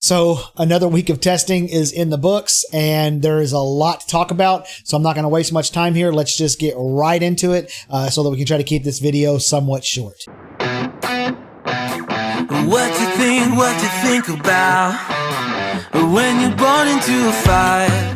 So another week of testing is in the books, and there is a lot to talk about. So I'm not going to waste much time here. Let's just get right into it so that we can try to keep this video somewhat short. What you think about when you're born into a fire?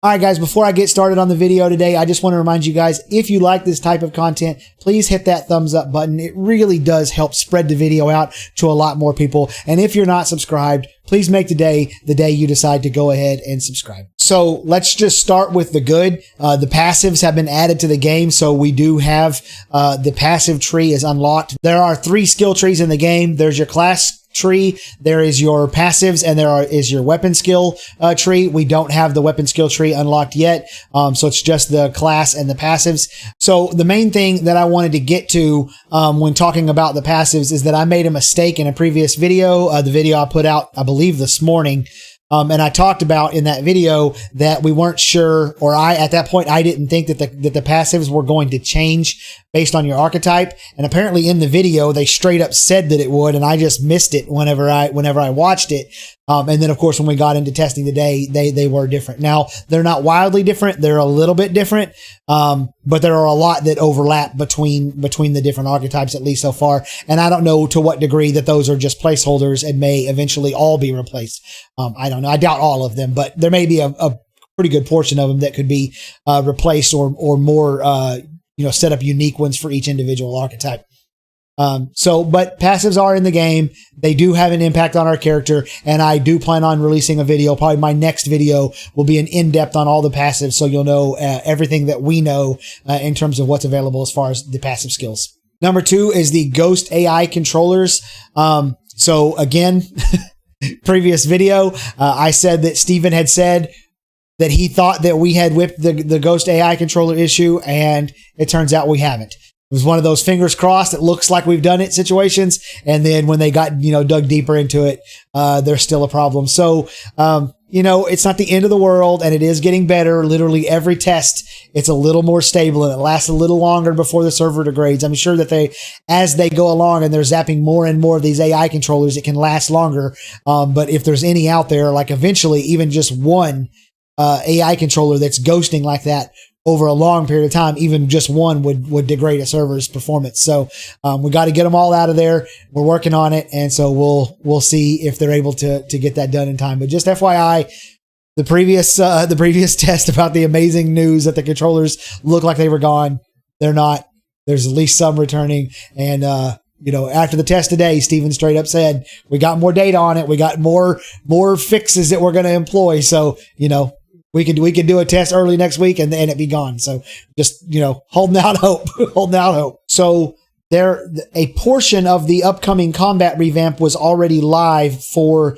All right, guys, before I get started on the video today, I just want to remind you guys, if you like this type of content, please hit that thumbs up button. It really does help spread the video out to a lot more people. And if you're not subscribed, please make today the day you decide to go ahead and subscribe. So let's just start with the good. The passives have been added to the game. So we do have the passive tree is unlocked. There are 3 skill trees in the game. There's your class tree, there is your passives, and is your weapon skill tree. We don't have the weapon skill tree unlocked yet, so it's just the class and the passives. So the main thing that I wanted to get to when talking about the passives is that I made a mistake in a previous video, the video I put out, I believe this morning. And I talked about in that video that we weren't sure, or at that point, I didn't think that the passives were going to change based on your archetype. And apparently in the video, they straight up said that it would, and I just missed it whenever I watched it. And then of course, when we got into testing today, they were different. Now, they're not wildly different. They're a little bit different. But there are a lot that overlap between the different archetypes, at least so far. And I don't know to what degree that those are just placeholders and may eventually all be replaced. I don't know. I doubt all of them, but there may be a pretty good portion of them that could be replaced or more, set up unique ones for each individual archetype. But passives are in the game. They do have an impact on our character, and I do plan on releasing a video. Probably my next video will be an in-depth on all the passives, so you'll know everything that we know in terms of what's available as far as the passive skills. Number 2 is the Ghost AI controllers. So again, previous video, I said that Steven had said that he thought that we had whipped the Ghost AI controller issue, and it turns out we haven't. It was one of those fingers crossed, it looks like we've done it situations. And then when they got, dug deeper into it, there's still a problem. So, it's not the end of the world, and it is getting better. Literally every test, it's a little more stable, and it lasts a little longer before the server degrades. I'm sure that as they go along and they're zapping more and more of these AI controllers, it can last longer. But if there's any out there, like eventually even just one, AI controller that's ghosting like that over a long period of time, even just one would degrade a server's performance. So, we got to get them all out of there. We're working on it. And so we'll see if they're able to get that done in time. But just FYI, the previous test about the amazing news that the controllers look like they were gone. They're not. There's at least some returning. And, after the test today, Steven straight up said, we got more data on it. We got more fixes that we're going to employ. So, we could do a test early next week and it be gone. So just, holding out hope, So a portion of the upcoming combat revamp was already live for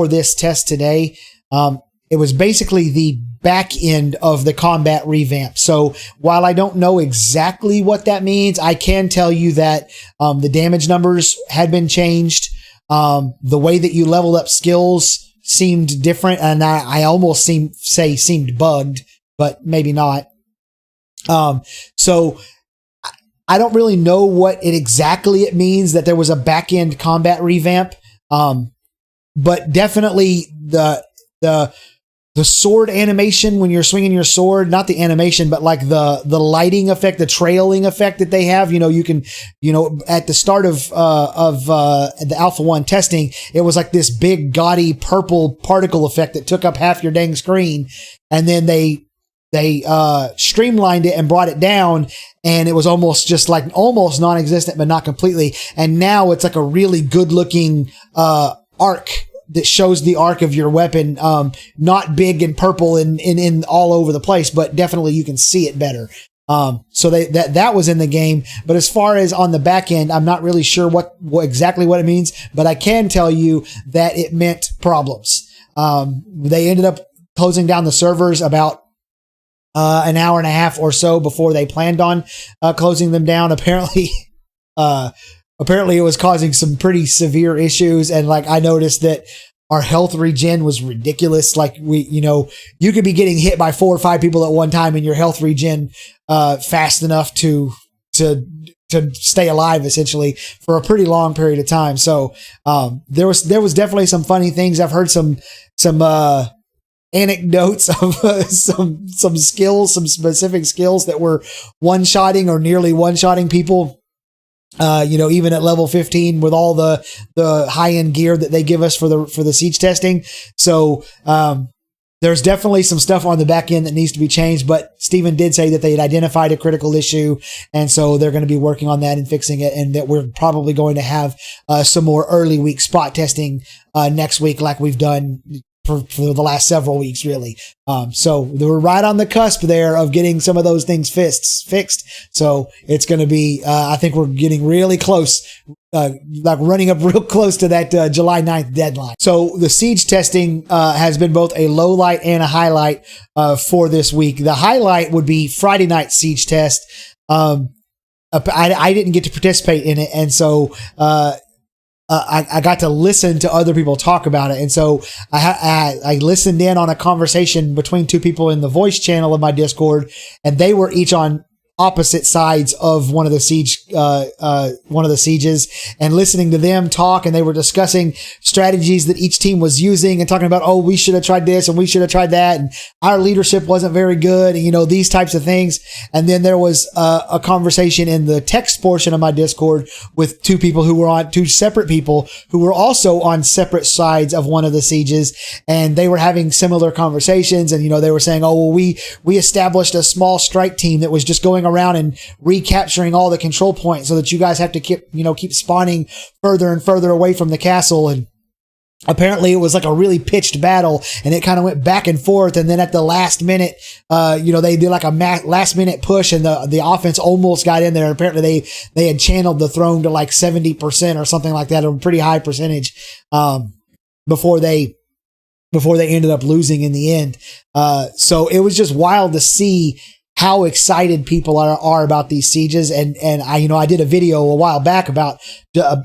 this test today. It was basically the back end of the combat revamp. So while I don't know exactly what that means, I can tell you that, the damage numbers had been changed. The way that you leveled up skills seemed different, and I almost seemed bugged, but maybe not. So I don't really know what exactly it means that there was a back-end combat revamp. But definitely the sword animation when you're swinging your sword, not the animation, but like the lighting effect, the trailing effect that they have. You can, at the start of the Alpha 1 testing, it was like this big gaudy purple particle effect that took up half your dang screen. And then they streamlined it and brought it down, and it was almost non-existent, but not completely. And now it's like a really good looking, arc that shows the arc of your weapon, not big and purple and in all over the place, but definitely you can see it better. So that was in the game. But as far as on the back end, I'm not really sure what exactly what it means, but I can tell you that it meant problems. They ended up closing down the servers about an hour and a half or so before they planned on closing them down. Apparently it was causing some pretty severe issues. And like, I noticed that our health regen was ridiculous. Like you could be getting hit by 4 or 5 people at one time and your health regen fast enough to to stay alive essentially for a pretty long period of time. So there was definitely some funny things. I've heard some anecdotes of some skills, some specific skills that were one-shotting or nearly one-shotting people. Even at level 15 with all the high-end gear that they give us for the siege testing. So there's definitely some stuff on the back end that needs to be changed, but Steven did say that they had identified a critical issue, and so they're going to be working on that and fixing it, and that we're probably going to have some more early week spot testing next week like we've done for the last several weeks, really. So we're right on the cusp there of getting some of those things fixed. So it's going to be, I think we're getting really close, like running up real close to that July 9th deadline. So the siege testing has been both a low light and a highlight for this week. The highlight would be Friday night siege test. I didn't get to participate in it, and so I got to listen to other people talk about it. And so I listened in on a conversation between two people in the voice channel of my Discord, and they were each on opposite sides of one of the sieges, and listening to them talk, and they were discussing strategies that each team was using and talking about, oh, we should have tried this and we should have tried that, and our leadership wasn't very good, and these types of things. And then there was a conversation in the text portion of my Discord with two separate people who were also on separate sides of one of the sieges, and they were having similar conversations. And they were saying, oh, well, we established a small strike team that was just going around and recapturing all the control points, so that you guys have to keep spawning further and further away from the castle. And apparently it was like a really pitched battle, and it kind of went back and forth. And then at the last minute, they did like a last minute push, and the offense almost got in there. Apparently they had channeled the throne to like 70% or something like that, a pretty high percentage, before they ended up losing in the end. So it was just wild to see how excited people are about these sieges. And I did a video a while back about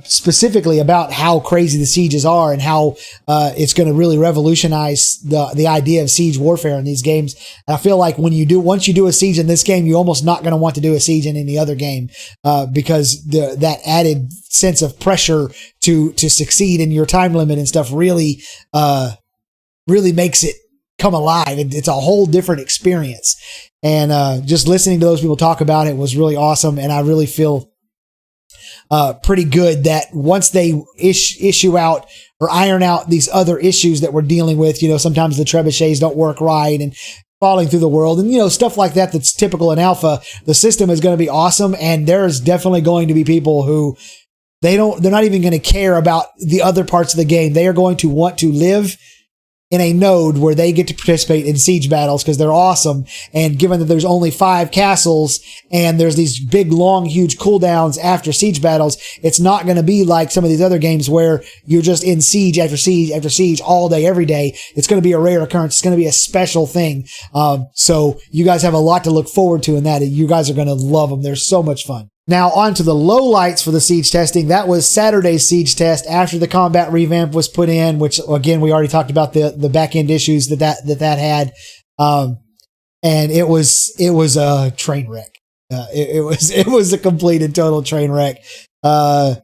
specifically about how crazy the sieges are, and how it's going to really revolutionize the idea of siege warfare in these games. And I feel like once you do a siege in this game, you're almost not going to want to do a siege in any other game, because that added sense of pressure to succeed in your time limit and stuff really makes it come alive. It's a whole different experience. And just listening to those people talk about it was really awesome. And I really feel pretty good that once they issue out or iron out these other issues that we're dealing with, sometimes the trebuchets don't work right and falling through the world, and stuff like that that's typical in alpha, the system is going to be awesome. And there's definitely going to be people who they're not even going to care about the other parts of the game. They are going to want to live in a node where they get to participate in siege battles because they're awesome. And given that there's only 5 castles and there's these big, long, huge cooldowns after siege battles, it's not going to be like some of these other games where you're just in siege after siege after siege all day, every day. It's going to be a rare occurrence. It's going to be a special thing. So you guys have a lot to look forward to in that. You guys are going to love them. They're so much fun. Now on to the lowlights for the siege testing. That was Saturday's siege test after the combat revamp was put in, which again, we already talked about the back end issues that had. And it was a train wreck. It was a complete and total train wreck. I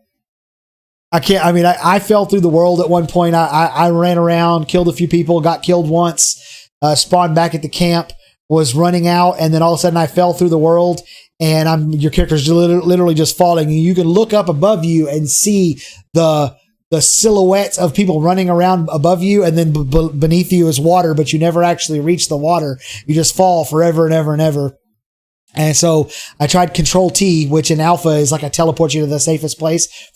fell through the world at one point. I ran around, killed a few people, got killed once, spawned back at the camp, was running out, and then all of a sudden I fell through the world. And your character's literally just falling. And you can look up above you and see the silhouettes of people running around above you, and then beneath you is water, but you never actually reach the water. You just fall forever and ever and ever. And so I tried Control T, which in alpha is like a teleport you to the safest place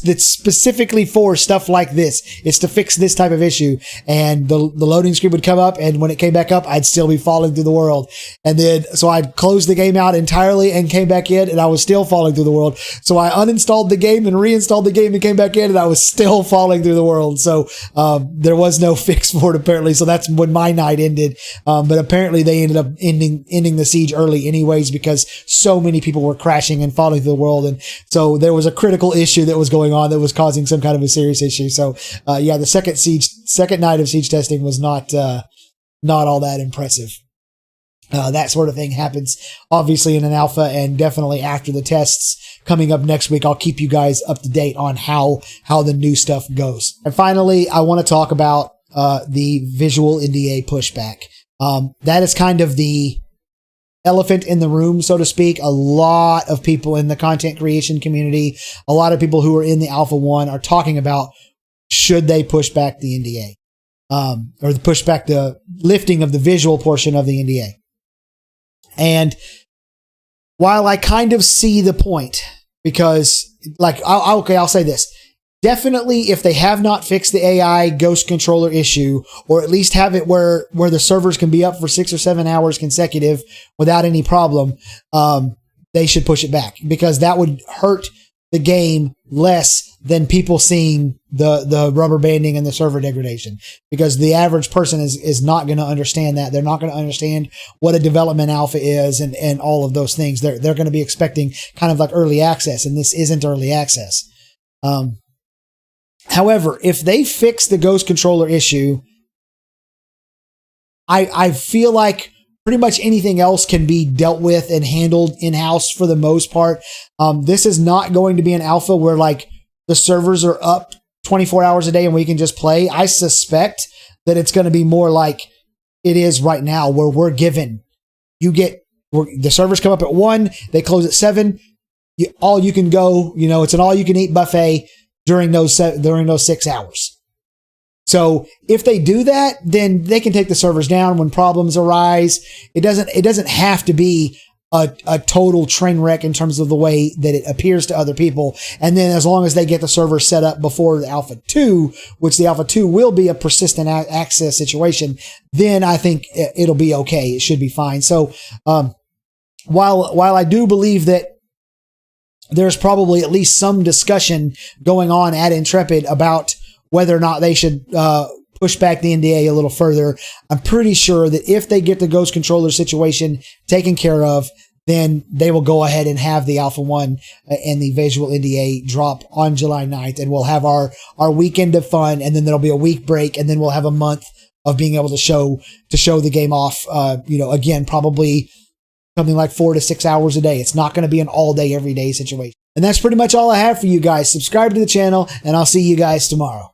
that's specifically for stuff like this. It's to fix this type of issue. And the loading screen would come up, and when it came back up, I'd still be falling through the world. And then, so I'd closed the game out entirely and came back in, and I was still falling through the world. So I uninstalled the game and reinstalled the game and came back in, and I was still falling through the world. So, there was no fix for it apparently. So that's when my night ended. But apparently they ended up ending the siege early anyway, because so many people were crashing and falling through the world. And so there was a critical issue that was going on that was causing some kind of a serious issue. So, the second night of siege testing was not all that impressive. That sort of thing happens obviously in an alpha and definitely after the tests coming up next week. I'll keep you guys up to date on how the new stuff goes. And finally, I want to talk about the visual NDA pushback. That is kind of the elephant in the room, so to speak. A lot of people in the content creation community, a lot of people who are in the Alpha 1 are talking about, should they push back the NDA? Or push back the lifting of the visual portion of the NDA. And while I kind of see the point, because I'll say this. Definitely, if they have not fixed the AI ghost controller issue, or at least have it where the servers can be up for 6 or 7 hours consecutive without any problem, they should push it back, because that would hurt the game less than people seeing the rubber banding and the server degradation, because the average person is not going to understand that. They're not going to understand what a development alpha is and all of those things. They're going to be expecting kind of like early access, and this isn't early access. However, if they fix the ghost controller issue, I feel like pretty much anything else can be dealt with and handled in-house for the most part. This is not going to be an alpha where like the servers are up 24 hours a day and we can just play. I suspect that it's going to be more like it is right now, where we're given, the servers come up at 1, they close at 7. All you can go, it's an all you can eat buffet during those 6 hours. So if they do that, then they can take the servers down when problems arise. It doesn't have to be a total train wreck in terms of the way that it appears to other people. And then as long as they get the server set up before the Alpha 2, which the Alpha 2 will be a persistent access situation, then I think it'll be okay. It should be fine. So while I do believe that there's probably at least some discussion going on at Intrepid about whether or not they should push back the NDA a little further, I'm pretty sure that if they get the ghost controller situation taken care of, then they will go ahead and have the Alpha 1 and the visual NDA drop on July 9th, and we'll have our weekend of fun, and then there'll be a week break, and then we'll have a month of being able to show the game off, again, probably something like 4 to 6 hours a day. It's not going to be an all day, every day situation. And that's pretty much all I have for you guys. Subscribe to the channel, and I'll see you guys tomorrow.